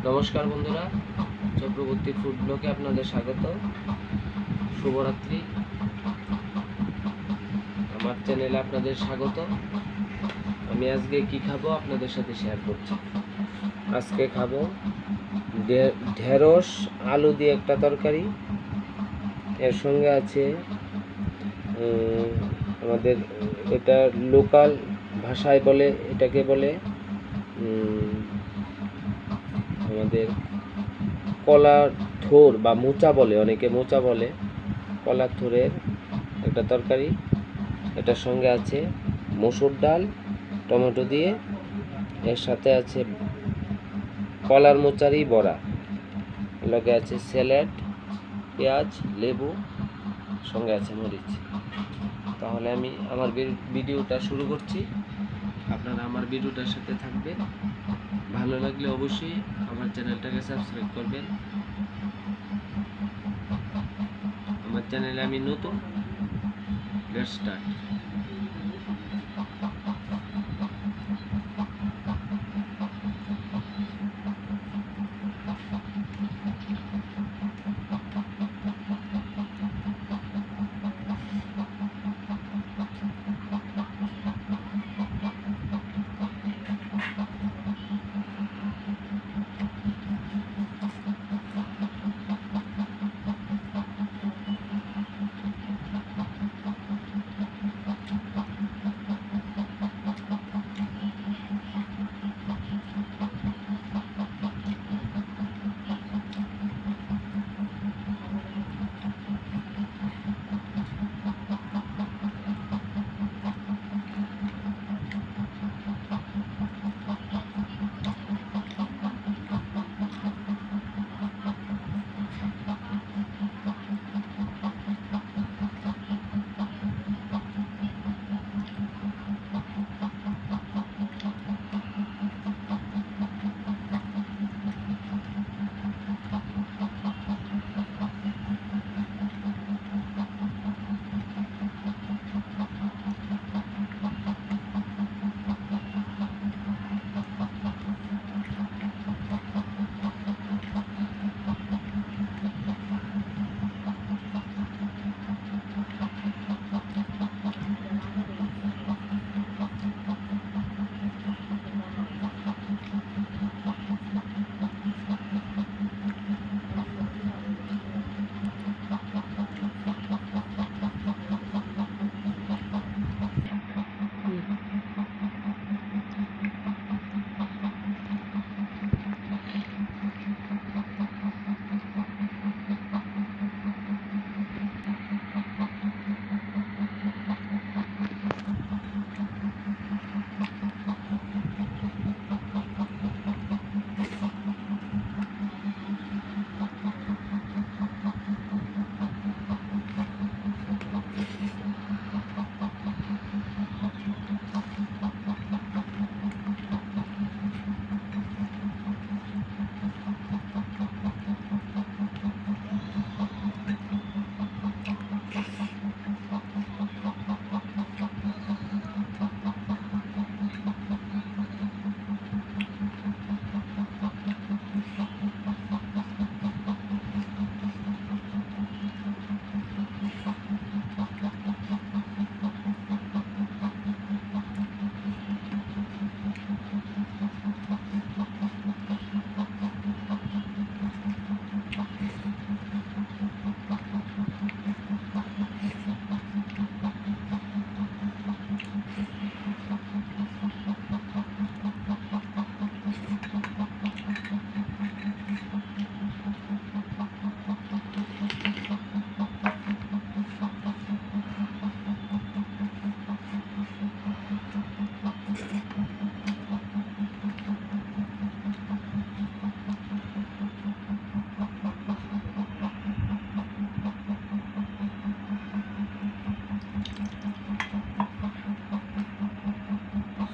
নমস্কার বন্ধুরা, চক্রবর্তী ফুড ব্লগে আপনাদের স্বাগত। শুভরাত্রি। আমার চ্যানেলে আপনাদের স্বাগত। আমি আজকে কি খাবো আপনাদের সাথে শেয়ার করছি। আজকে খাবো ঢেঁড়স আলু দিয়ে একটা তরকারি। এর সঙ্গে আছে আমাদের এটা লোকাল ভাষায় বলে, এটাকে বলে আমাদের কলার থোর বা মোচা বলে, অনেকে মোচা বলে। কলার থোরের একটা তরকারি। এটার সঙ্গে আছে মসুর ডাল টমেটো দিয়ে, এর সাথে আছে কলার মোচারই বড়া, লগে আছে স্যালাড, পেঁয়াজ, লেবু, সঙ্গে আছে মরিচ। তাহলে আমি আমার ভিডিওটা শুরু করছি। আপনারা আমার ভিডিওটার সাথে থাকবেন। ভালো লাগলে অবশ্যই আমার চ্যানেলটাকে সাবস্ক্রাইব করবেন। আমার চ্যানেলে আমি নতুন। Let's start.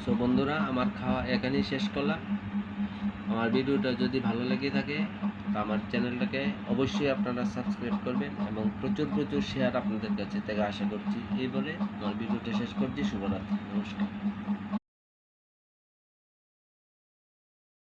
তো বন্ধুরা, আমার খাওয়া এখানেই শেষ করলাম। আমার ভিডিওটা যদি ভালো লেগে থাকে তো আমার চ্যানেলটাকে অবশ্যই আপনারা সাবস্ক্রাইব করবেন এবং প্রচুর প্রচুর শেয়ার আপনাদের কাছে থেকে আশা করছি। এই বলে আমার ভিডিওটা শেষ করছি। শুভরাত্রি। নমস্কার।